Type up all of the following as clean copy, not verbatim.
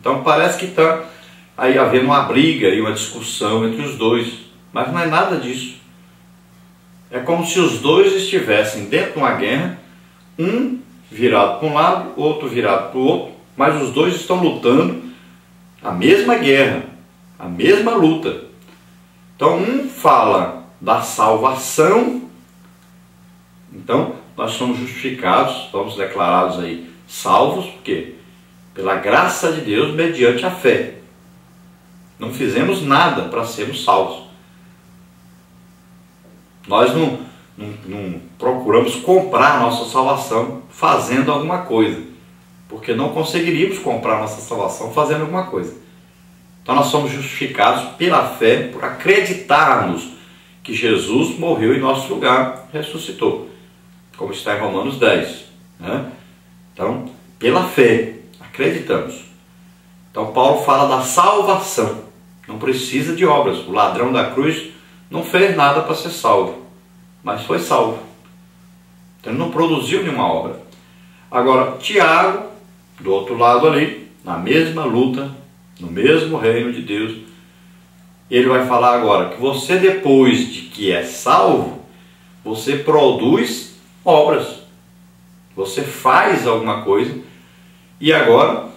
Então parece que está aí havendo uma briga e uma discussão entre os dois, mas não é nada disso. É como se os dois estivessem dentro de uma guerra, um virado para um lado, outro virado para o outro, mas os dois estão lutando a mesma guerra, a mesma luta. Então um fala da salvação, então nós somos justificados, somos declarados aí salvos, por quê? Pela graça de Deus mediante a fé. Não fizemos nada para sermos salvos. Nós não procuramos comprar a nossa salvação fazendo alguma coisa, porque não conseguiríamos comprar a nossa salvação fazendo alguma coisa. Então nós somos justificados pela fé, por acreditarmos que Jesus morreu em nosso lugar, ressuscitou, como está em Romanos 10. Né? Então, pela fé, acreditamos. Então Paulo fala da salvação, não precisa de obras. O ladrão da cruz não fez nada para ser salvo, mas foi salvo. Então ele não produziu nenhuma obra. Agora, Tiago, do outro lado ali, na mesma luta, no mesmo reino de Deus, ele vai falar agora que você, depois de que é salvo, você produz obras. Você faz alguma coisa. E agora,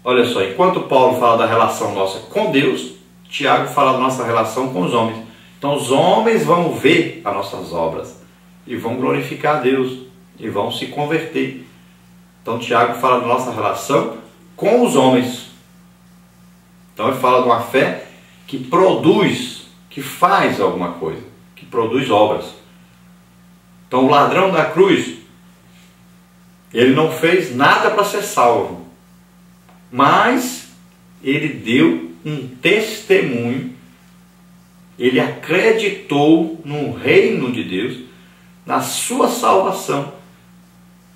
olha só, enquanto Paulo fala da relação nossa com Deus, Tiago fala da nossa relação com os homens. Então os homens vão ver as nossas obras e vão glorificar a Deus e vão se converter. Então Tiago fala da nossa relação com os homens. Então ele fala de uma fé que produz, que faz alguma coisa, que produz obras. Então o ladrão da cruz, ele não fez nada para ser salvo, mas ele deu um testemunho. Ele acreditou no reino de Deus, na sua salvação.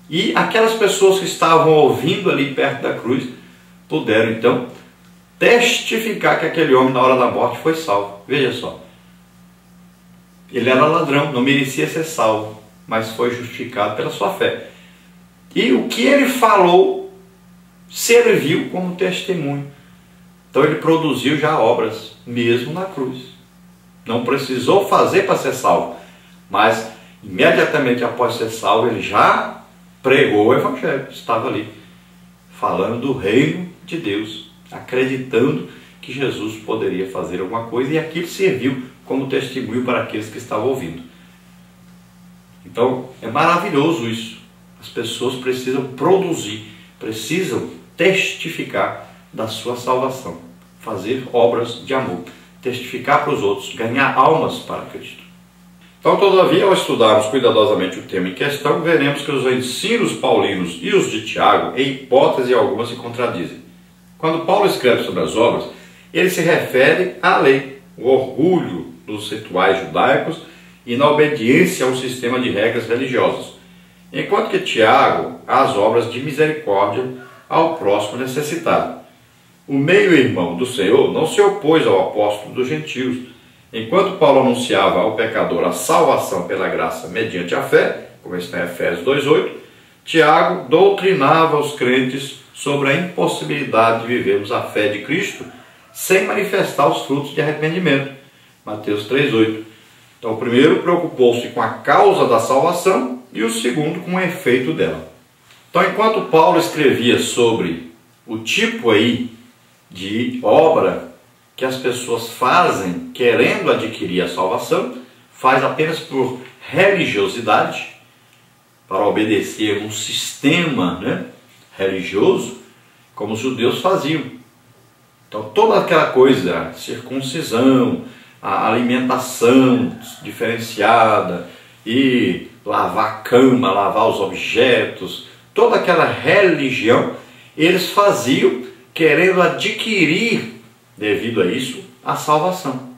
E aquelas pessoas que estavam ouvindo ali perto da cruz puderam então testificar que aquele homem na hora da morte foi salvo. Veja só, ele era ladrão, não merecia ser salvo, mas foi justificado pela sua fé. E o que ele falou serviu como testemunho. Então ele produziu já obras, mesmo na cruz. Não precisou fazer para ser salvo, mas imediatamente após ser salvo, ele já pregou o Evangelho, estava ali, falando do reino de Deus, acreditando que Jesus poderia fazer alguma coisa, e aquilo serviu como testemunho para aqueles que estavam ouvindo. Então, é maravilhoso isso. As pessoas precisam produzir, precisam testificar da sua salvação, fazer obras de amor, testificar para os outros, ganhar almas para Cristo. Então, todavia, ao estudarmos cuidadosamente o tema em questão, veremos que os ensinos paulinos e os de Tiago, em hipótese alguma, se contradizem. Quando Paulo escreve sobre as obras, ele se refere à lei, o orgulho dos rituais judaicos e na obediência a um sistema de regras religiosas, enquanto que Tiago, as obras de misericórdia ao próximo necessitado. O meio-irmão do Senhor não se opôs ao apóstolo dos gentios. Enquanto Paulo anunciava ao pecador a salvação pela graça mediante a fé, como está em Efésios 2,8, Tiago doutrinava os crentes sobre a impossibilidade de vivermos a fé de Cristo sem manifestar os frutos de arrependimento. Mateus 3,8. Então o primeiro preocupou-se com a causa da salvação e o segundo com o efeito dela. Então enquanto Paulo escrevia sobre o tipo aí de obra que as pessoas fazem querendo adquirir a salvação, faz apenas por religiosidade, para obedecer um sistema, religioso, como os judeus faziam. Então toda aquela coisa, a circuncisão, a alimentação diferenciada, e lavar a cama, lavar os objetos, toda aquela religião, eles faziam querendo adquirir, devido a isso, a salvação.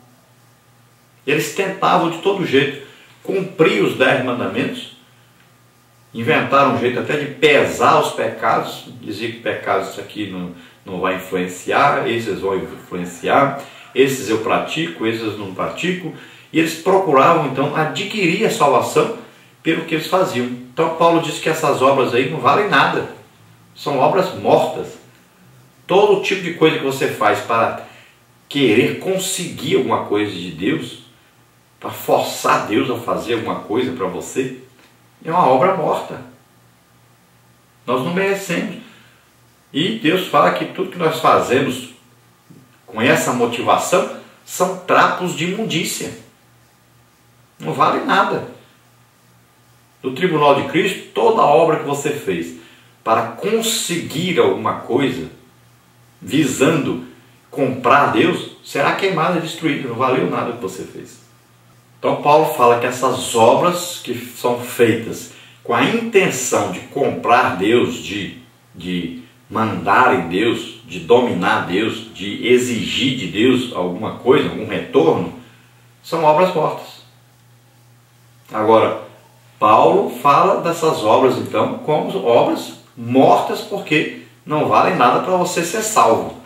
Eles tentavam de todo jeito cumprir os 10 mandamentos, inventaram um jeito até de pesar os pecados, dizer que pecados isso aqui não vai influenciar, esses vão influenciar, esses eu pratico, esses eu não pratico, e eles procuravam então adquirir a salvação pelo que eles faziam. Então Paulo diz que essas obras aí não valem nada, são obras mortas. todo tipo de coisa que você faz para querer conseguir alguma coisa de Deus, para forçar Deus a fazer alguma coisa para você, é uma obra morta. Nós não merecemos. E Deus fala que tudo que nós fazemos com essa motivação são trapos de imundícia. Não vale nada. No tribunal de Cristo, toda a obra que você fez para conseguir alguma coisa, visando comprar Deus, será queimada e destruída. Não valeu nada o que você fez. Então Paulo fala que essas obras que são feitas com a intenção de comprar Deus, de mandar em Deus, de dominar Deus, de exigir de Deus alguma coisa, algum retorno, são obras mortas. Agora, Paulo fala dessas obras então como obras mortas, porque não valem nada para você ser salvo.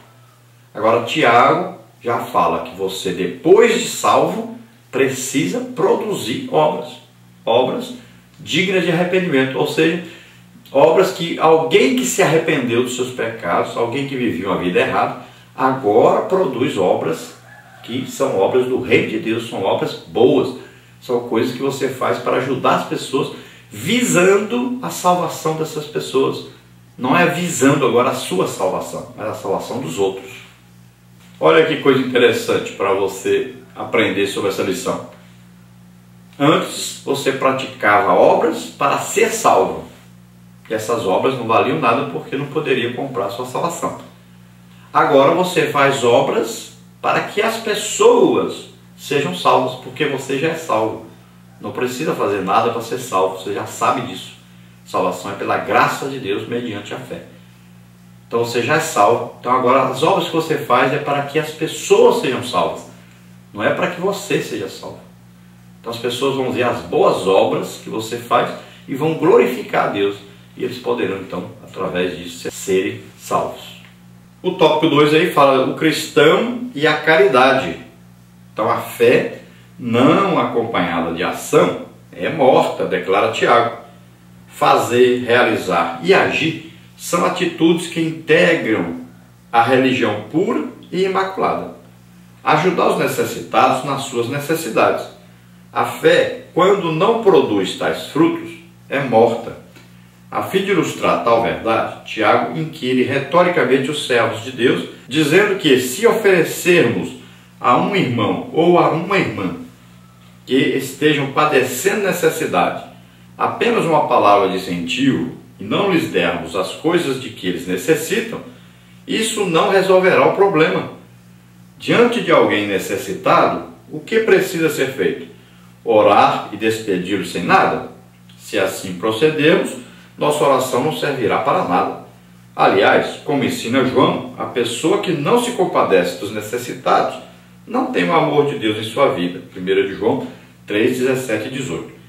Agora Tiago já fala que você, depois de salvo, precisa produzir obras dignas de arrependimento, ou seja, obras que alguém que se arrependeu dos seus pecados, alguém que vivia uma vida errada, agora produz obras que são obras do reino de Deus, são obras boas, são coisas que você faz para ajudar as pessoas, visando a salvação dessas pessoas. Não é visando agora a sua salvação, mas a salvação dos outros. Olha que coisa interessante para você aprender sobre essa lição. Antes você praticava obras para ser salvo. E essas obras não valiam nada porque não poderia comprar a sua salvação. Agora você faz obras para que as pessoas sejam salvas, porque você já é salvo. Não precisa fazer nada para ser salvo, você já sabe disso. Salvação é pela graça de Deus mediante a fé. Então você já é salvo. Então agora as obras que você faz é para que as pessoas sejam salvas. Não é para que você seja salvo. Então as pessoas vão ver as boas obras que você faz e vão glorificar a Deus. E eles poderão então, através disso, serem salvos. O tópico 2 aí fala o cristão e a caridade. Então a fé não acompanhada de ação é morta, declara Tiago. Fazer, realizar e agir são atitudes que integram a religião pura e imaculada. Ajudar os necessitados nas suas necessidades. A fé, quando não produz tais frutos, é morta. A fim de ilustrar tal verdade, Tiago inquire retoricamente os servos de Deus, dizendo que se oferecermos a um irmão ou a uma irmã que estejam padecendo necessidade apenas uma palavra de incentivo e não lhes dermos as coisas de que eles necessitam, isso não resolverá o problema. Diante de alguém necessitado, o que precisa ser feito? Orar e despedi-lo sem nada? Se assim procedermos, nossa oração não servirá para nada. Aliás, como ensina João, a pessoa que não se compadece dos necessitados não tem o amor de Deus em sua vida. 1 de João 3, 17 e 18.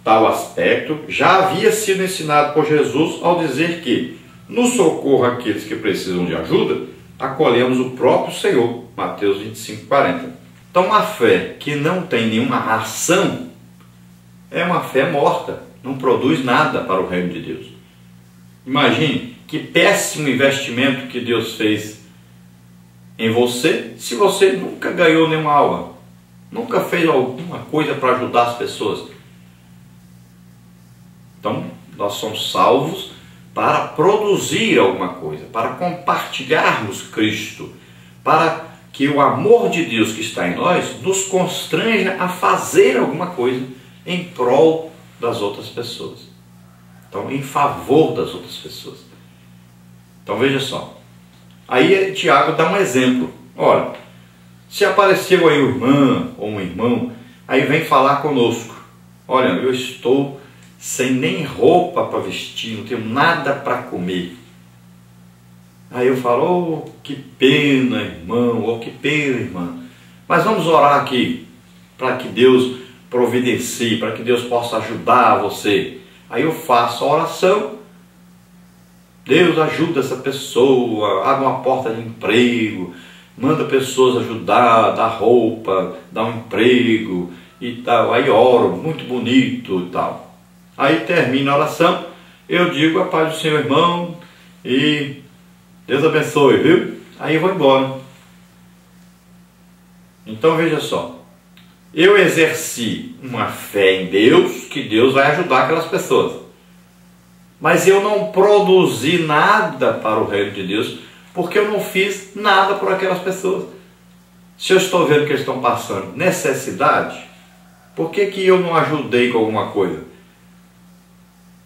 Tal aspecto já havia sido ensinado por Jesus ao dizer que, no socorro àqueles que precisam de ajuda, acolhemos o próprio Senhor. Mateus 25, 40. Então, uma fé que não tem nenhuma ação é uma fé morta, não produz nada para o reino de Deus. Imagine que péssimo investimento que Deus fez em você, se você nunca ganhou nenhuma alma, nunca fez alguma coisa para ajudar as pessoas. Então, nós somos salvos para produzir alguma coisa, para compartilharmos Cristo, para que o amor de Deus que está em nós nos constranja a fazer alguma coisa em prol das outras pessoas. Então, em favor das outras pessoas. Então, veja só. Aí Tiago dá um exemplo. Olha, se apareceu aí uma irmã ou um irmão, aí vem falar conosco. Olha, eu estou sem nem roupa para vestir, não tenho nada para comer. Aí eu falo, oh, que pena, irmão, oh, que pena, irmã. Mas vamos orar aqui, para que Deus providencie, para que Deus possa ajudar você. Aí eu faço a oração, Deus ajuda essa pessoa, abre uma porta de emprego, manda pessoas ajudar, dá roupa, dá um emprego e tal. Aí oro, muito bonito e tal. Aí termina a oração, eu digo a paz do Senhor, irmão, e Deus abençoe, viu? Aí eu vou embora. Então veja só, eu exerci uma fé em Deus, que Deus vai ajudar aquelas pessoas. Mas eu não produzi nada para o reino de Deus, porque eu não fiz nada por aquelas pessoas. Se eu estou vendo que eles estão passando necessidade, por que eu não ajudei com alguma coisa?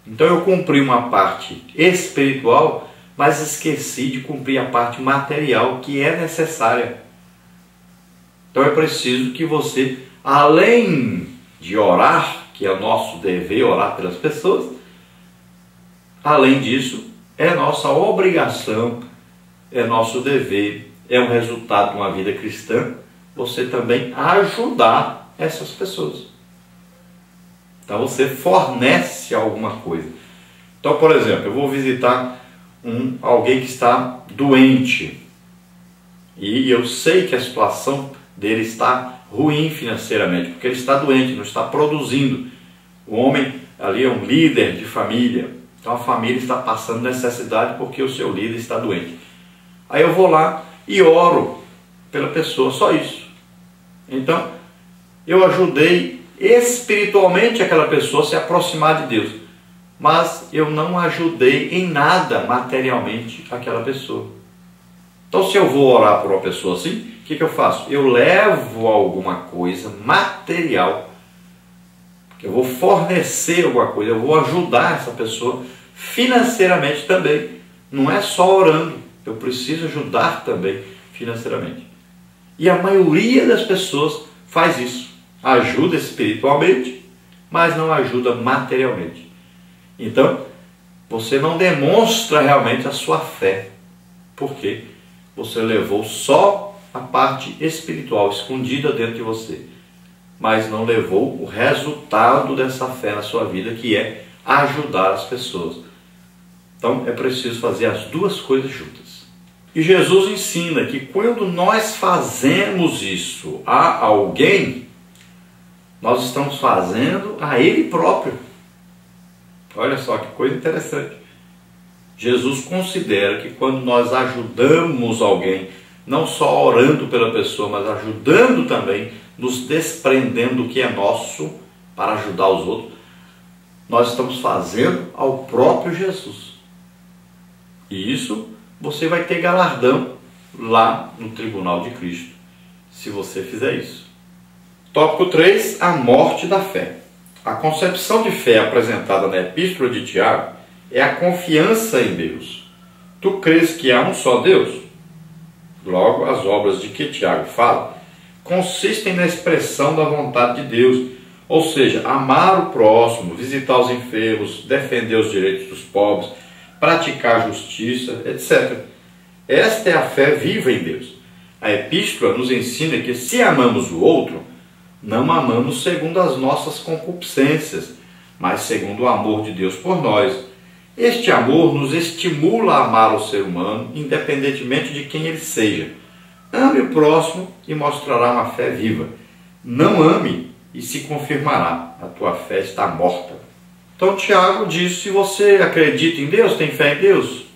Então eu cumpri uma parte espiritual, mas esqueci de cumprir a parte material que é necessária. Então é preciso que você, além de orar, que é nosso dever orar pelas pessoas, além disso, é nossa obrigação, é nosso dever, é um resultado de uma vida cristã, você também ajudar essas pessoas. Então você fornece alguma coisa. Então, por exemplo, eu vou visitar alguém que está doente e eu sei que a situação dele está ruim financeiramente, porque ele está doente, não está produzindo. O homem ali é um líder de família, então a família está passando necessidade porque o seu líder está doente. Aí eu vou lá e oro pela pessoa, só isso. Então, eu ajudei espiritualmente aquela pessoa a se aproximar de Deus, mas eu não ajudei em nada materialmente aquela pessoa. Então, se eu vou orar por uma pessoa assim, o que eu faço? Eu levo alguma coisa material, eu vou fornecer alguma coisa, eu vou ajudar essa pessoa financeiramente também. Não é só orando, eu preciso ajudar também financeiramente. E a maioria das pessoas faz isso. Ajuda espiritualmente, mas não ajuda materialmente. Então, você não demonstra realmente a sua fé. Por quê? Você levou só a parte espiritual escondida dentro de você, mas não levou o resultado dessa fé na sua vida, que é ajudar as pessoas. Então, é preciso fazer as duas coisas juntas. E Jesus ensina que quando nós fazemos isso a alguém, nós estamos fazendo a Ele próprio. Olha só que coisa interessante. Jesus considera que quando nós ajudamos alguém, não só orando pela pessoa, mas ajudando também, nos desprendendo do que é nosso para ajudar os outros, nós estamos fazendo ao próprio Jesus. E isso você vai ter galardão lá no tribunal de Cristo, se você fizer isso. Tópico 3, a morte da fé. A concepção de fé apresentada na Epístola de Tiago é a confiança em Deus. Tu crês que há um só Deus? Logo, as obras de que Tiago fala consistem na expressão da vontade de Deus, ou seja, amar o próximo, visitar os enfermos, defender os direitos dos pobres, praticar justiça, etc. Esta é a fé viva em Deus. A Epístola nos ensina que se amamos o outro, não amamos segundo as nossas concupiscências, mas segundo o amor de Deus por nós. Este amor nos estimula a amar o ser humano, independentemente de quem ele seja. Ame o próximo e mostrará uma fé viva. Não ame e se confirmará. A tua fé está morta. Então Tiago diz, se você acredita em Deus, tem fé em Deus,